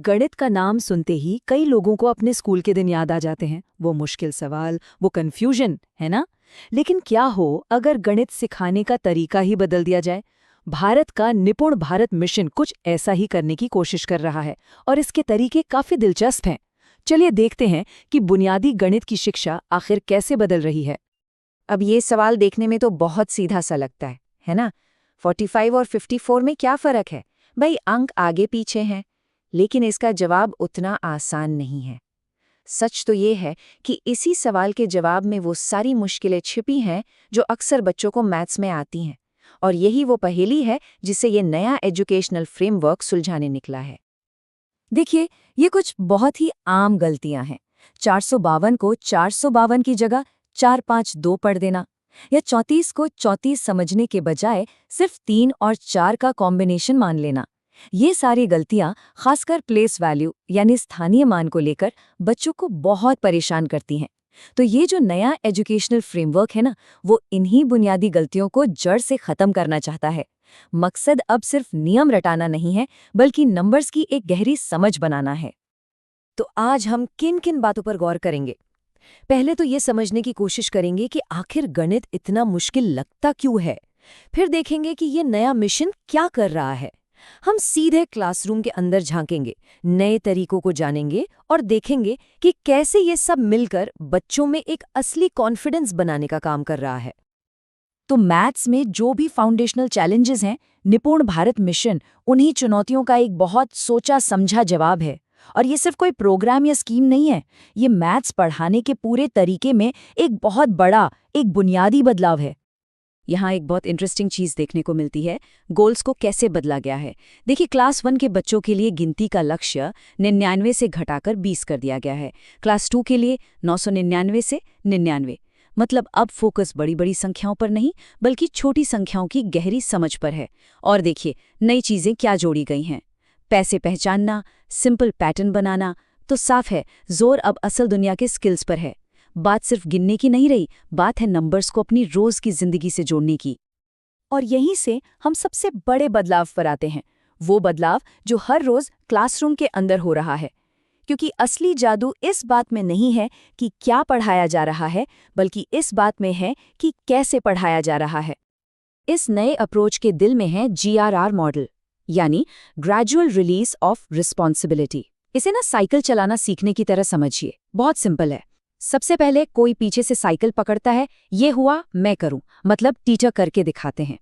गणित का नाम सुनते ही कई लोगों को अपने स्कूल के दिन याद आ जाते हैं। वो मुश्किल सवाल, वो कंफ्यूजन, है ना? लेकिन क्या हो अगर गणित सिखाने का तरीका ही बदल दिया जाए? भारत का निपुण भारत मिशन कुछ ऐसा ही करने की कोशिश कर रहा है और इसके तरीके काफी दिलचस्प हैं। चलिए देखते हैं कि बुनियादी गणित की शिक्षा आखिर कैसे बदल रही है। अब ये सवाल देखने में तो बहुत सीधा सा लगता है ना? 45 और 54 में क्या फ़र्क है? भाई अंक आगे पीछे हैं। लेकिन इसका जवाब उतना आसान नहीं है। सच तो ये है कि इसी सवाल के जवाब में वो सारी मुश्किलें छिपी हैं जो अक्सर बच्चों को मैथ्स में आती हैं। और यही वो पहेली है जिसे ये नया एजुकेशनल फ्रेमवर्क सुलझाने निकला है। देखिए, ये कुछ बहुत ही आम गलतियां हैं। 452 को 452 की जगह 452 पढ़ देना, या 34 को 34 समझने के बजाय सिर्फ 3 और 4 का कॉम्बिनेशन मान लेना। ये सारी गलतियां खासकर प्लेस वैल्यू यानी स्थानीय मान को लेकर बच्चों को बहुत परेशान करती हैं। तो ये जो नया एजुकेशनल फ्रेमवर्क है ना, वो इन्हीं बुनियादी गलतियों को जड़ से खत्म करना चाहता है। मकसद अब सिर्फ नियम रटाना नहीं है, बल्कि नंबर्स की एक गहरी समझ बनाना है। तो आज हम किन किन बातों पर गौर करेंगे? पहले तो ये समझने की कोशिश करेंगे कि आखिर गणित इतना मुश्किल लगता क्यों है। फिर देखेंगे कि ये नया मिशन क्या कर रहा है। हम सीधे क्लासरूम के अंदर झांकेंगे, नए तरीकों को जानेंगे और देखेंगे कि कैसे ये सब मिलकर बच्चों में एक असली कॉन्फिडेंस बनाने का काम कर रहा है। तो मैथ्स में जो भी फाउंडेशनल चैलेंजेस हैं, निपुण भारत मिशन उन्हीं चुनौतियों का एक बहुत सोचा समझा जवाब है। और ये सिर्फ कोई प्रोग्राम या स्कीम नहीं है, ये मैथ्स पढ़ाने के पूरे तरीके में एक बहुत बड़ा, एक बुनियादी बदलाव है। यहाँ एक बहुत इंटरेस्टिंग चीज़ देखने को मिलती है, गोल्स को कैसे बदला गया है। देखिए, क्लास 1 के बच्चों के लिए गिनती का लक्ष्य 99 से घटाकर 20 कर दिया गया है। क्लास 2 के लिए 999 से 99। मतलब अब फोकस बड़ी बड़ी संख्याओं पर नहीं, बल्कि छोटी संख्याओं की गहरी समझ पर है। और देखिए, नई चीज़ें क्या जोड़ी गई हैं। पैसे पहचानना, सिंपल पैटर्न बनाना। तो साफ है, जोर अब असल दुनिया के स्किल्स पर है। बात सिर्फ गिनने की नहीं रही, बात है नंबर्स को अपनी रोज की जिंदगी से जोड़ने की। और यहीं से हम सबसे बड़े बदलाव पर आते हैं, वो बदलाव जो हर रोज क्लासरूम के अंदर हो रहा है। क्योंकि असली जादू इस बात में नहीं है कि क्या पढ़ाया जा रहा है, बल्कि इस बात में है कि कैसे पढ़ाया जा रहा है। इस नए अप्रोच के दिल में है GRR मॉडल, यानी ग्रेजुअल रिलीज ऑफ रिस्पॉन्सिबिलिटी। इसे ना साइकिल चलाना सीखने की तरह समझिए। बहुत सिंपल है। सबसे पहले कोई पीछे से साइकिल पकड़ता है, ये हुआ मैं करूं, मतलब टीचर करके दिखाते हैं।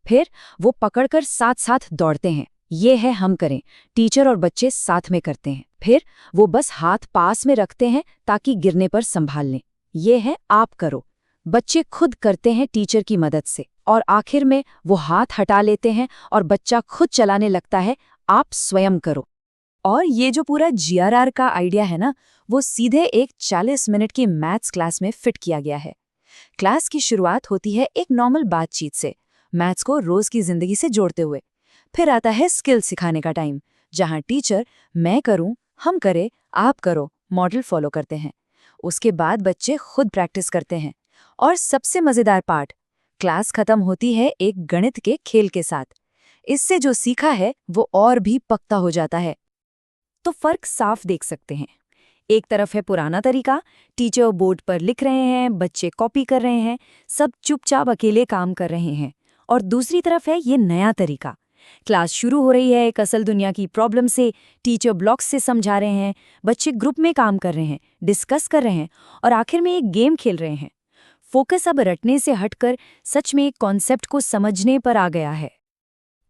फिर वो पकड़कर साथ साथ दौड़ते हैं, ये है हम करें, टीचर और बच्चे साथ में करते हैं। फिर वो बस हाथ पास में रखते हैं ताकि गिरने पर संभाल लें, ये है आप करो। बच्चे खुद करते हैं टीचर की मदद से, और आखिर में वो हाथ हटा लेते हैं और बच्चा खुद चलाने लगता है, आप स्वयं करो। और ये जो पूरा GRR का आइडिया है ना, वो सीधे एक 40 मिनट की मैथ्स क्लास में फिट किया गया है। क्लास की शुरुआत होती है एक नॉर्मल बातचीत से, मैथ्स को रोज की जिंदगी से जोड़ते हुए। फिर आता है स्किल सिखाने का टाइम, जहां टीचर मैं करूं, हम करें, आप करो मॉडल फॉलो करते हैं। उसके बाद बच्चे खुद प्रैक्टिस करते हैं। और सबसे मजेदार पार्ट, क्लास खत्म होती है एक गणित के खेल के साथ। इससे जो सीखा है वो और भी पक्का हो जाता है। तो फर्क साफ देख सकते हैं। एक तरफ है पुराना तरीका, टीचर बोर्ड पर लिख रहे हैं, बच्चे कॉपी कर रहे हैं, सब चुपचाप अकेले काम कर रहे हैं। और दूसरी तरफ है ये नया तरीका, क्लास शुरू हो रही है एक असल दुनिया की प्रॉब्लम से, टीचर ब्लॉक्स से समझा रहे हैं, बच्चे ग्रुप में काम कर रहे हैं, डिस्कस कर रहे हैं, और आखिर में एक गेम खेल रहे हैं। फोकस अब रटने से हटकर सच में एक कॉन्सेप्ट को समझने पर आ गया है।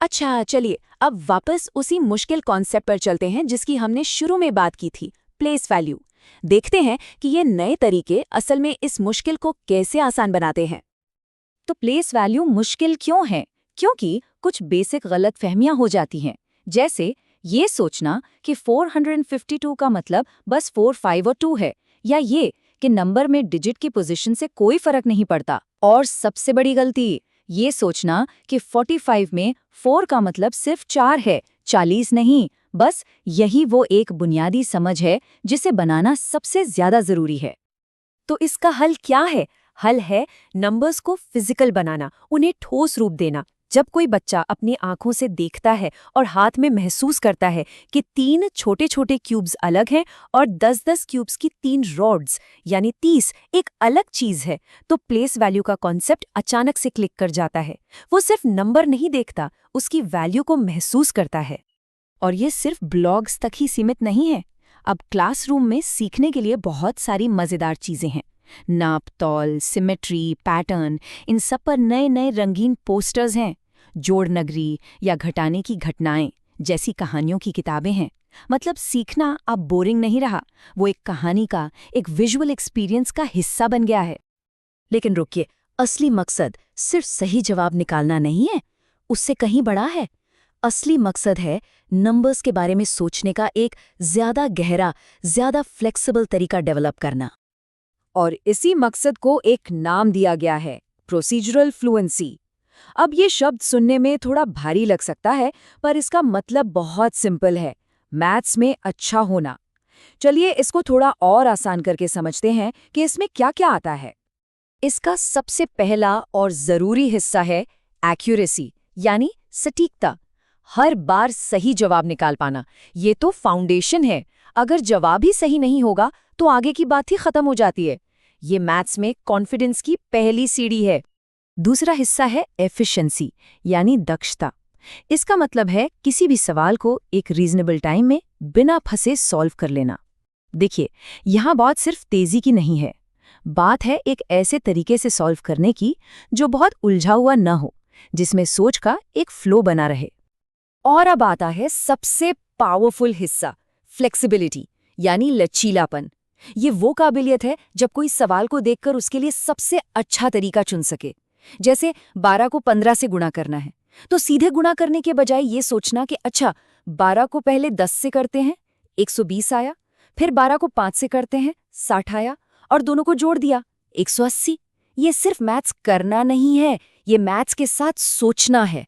अच्छा, चलिए अब वापस उसी मुश्किल कॉन्सेप्ट पर चलते हैं जिसकी हमने शुरू में बात की थी, प्लेस वैल्यू। देखते हैं कि ये नए तरीके असल में इस मुश्किल को कैसे आसान बनाते हैं। तो प्लेस वैल्यू मुश्किल क्यों है? क्योंकि कुछ बेसिक गलतफहमियां हो जाती हैं। जैसे ये सोचना कि 452 का मतलब बस 4, 5 और 2 है, या ये कि नंबर में डिजिट की पोजीशन से कोई फर्क नहीं पड़ता। और सबसे बड़ी गलती ये सोचना कि 45 में 4 का मतलब सिर्फ 4 है, 40 नहीं। बस यही वो एक बुनियादी समझ है जिसे बनाना सबसे ज्यादा जरूरी है। तो इसका हल क्या है? हल है नंबर्स को फिजिकल बनाना, उन्हें ठोस रूप देना। जब कोई बच्चा अपनी आंखों से देखता है और हाथ में महसूस करता है कि 3 छोटे-छोटे क्यूब्स अलग हैं और 10-10 क्यूब्स की 3 रॉड्स यानी 30 एक अलग चीज है, तो प्लेस वैल्यू का कॉन्सेप्ट अचानक से क्लिक कर जाता है। वो सिर्फ नंबर नहीं देखता, उसकी वैल्यू को महसूस करता है। और ये सिर्फ ब्लॉग्स तक ही सीमित नहीं है। अब क्लासरूम में सीखने के लिए बहुत सारी मजेदार चीजें हैं। नाप तौल, सिमेट्री, पैटर्न, इन सब पर नए नए रंगीन पोस्टर्स हैं। जोड़ नगरी या घटाने की घटनाएं जैसी कहानियों की किताबें हैं। मतलब सीखना अब बोरिंग नहीं रहा, वो एक कहानी का, एक विजुअल एक्सपीरियंस का हिस्सा बन गया है। लेकिन रुकिए, असली मकसद सिर्फ सही जवाब निकालना नहीं है, उससे कहीं बड़ा है। असली मकसद है नंबर्स के बारे में सोचने का एक ज्यादा गहरा, ज्यादा फ्लेक्सिबल तरीका डेवलप करना। और इसी मकसद को एक नाम दिया गया है, प्रोसीजरल फ्लुएंसी। अब ये शब्द सुनने में थोड़ा भारी लग सकता है, पर इसका मतलब बहुत सिंपल है, मैथ्स में अच्छा होना। चलिए इसको थोड़ा और आसान करके समझते हैं कि इसमें क्या क्या आता है। इसका सबसे पहला और जरूरी हिस्सा है एक्यूरेसी, यानी सटीकता। हर बार सही जवाब निकाल पाना, ये तो फाउंडेशन है। अगर जवाब ही सही नहीं होगा तो आगे की बात ही खत्म हो जाती है। ये मैथ्स में कॉन्फिडेंस की पहली सीढ़ी है। दूसरा हिस्सा है एफिशिएंसी, यानी दक्षता। इसका मतलब है किसी भी सवाल को एक रीजनेबल टाइम में बिना फंसे सॉल्व कर लेना। देखिए, यहाँ बात सिर्फ तेजी की नहीं है, बात है एक ऐसे तरीके से सॉल्व करने की जो बहुत उलझा हुआ न हो, जिसमें सोच का एक फ्लो बना रहे। और अब आता है सबसे पावरफुल हिस्सा, फ्लेक्सिबिलिटी, यानी लचीलापन। ये वो काबिलियत है जब कोई सवाल को देखकर उसके लिए सबसे अच्छा तरीका चुन सके। जैसे 12 को 15 से गुणा करना है, तो सीधे गुणा करने के बजाय ये सोचना कि अच्छा 12 को पहले 10 से करते हैं, 120 आया, फिर 12 को 5 से करते हैं, 60 आया, और दोनों को जोड़ दिया, 180। ये सिर्फ मैथ्स करना नहीं है, ये मैथ्स के साथ सोचना है।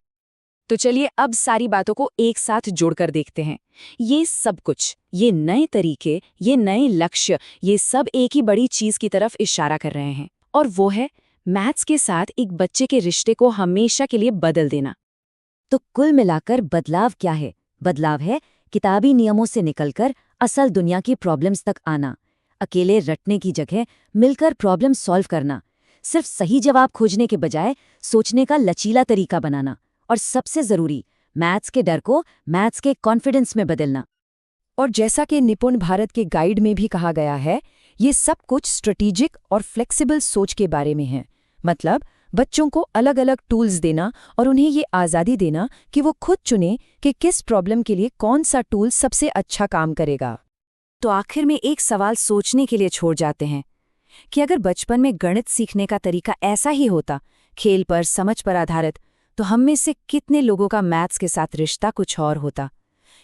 तो चलिए अब सारी बातों को एक साथ जोड़कर देखते हैं। ये सब कुछ, ये नए तरीके, ये नए लक्ष्य, ये सब एक ही बड़ी चीज की तरफ इशारा कर रहे हैं, और वो है मैथ्स के साथ एक बच्चे के रिश्ते को हमेशा के लिए बदल देना। तो कुल मिलाकर बदलाव क्या है? बदलाव है किताबी नियमों से निकलकर असल दुनिया की प्रॉब्लम्स तक आना, अकेले रटने की जगह मिलकर प्रॉब्लम सॉल्व करना, सिर्फ सही जवाब खोजने के बजाय सोचने का लचीला तरीका बनाना, और सबसे जरूरी, मैथ्स के डर को मैथ्स के कॉन्फिडेंस में बदलना। और जैसा कि निपुण भारत के गाइड में भी कहा गया है, ये सब कुछ स्ट्रेटेजिक और फ्लेक्सिबल सोच के बारे में है। मतलब बच्चों को अलग अलग टूल्स देना और उन्हें ये आज़ादी देना कि वो खुद चुने कि किस प्रॉब्लम के लिए कौन सा टूल सबसे अच्छा काम करेगा। तो आखिर में एक सवाल सोचने के लिए छोड़ जाते हैं कि अगर बचपन में गणित सीखने का तरीका ऐसा ही होता, खेल पर, समझ पर आधारित, तो हम में से कितने लोगों का मैथ्स के साथ रिश्ता कुछ और होता।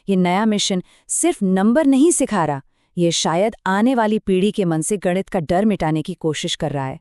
ये नया मिशन सिर्फ नंबर नहीं सिखा रहा, ये शायद आने वाली पीढ़ी के मन से गणित का डर मिटाने की कोशिश कर रहा है।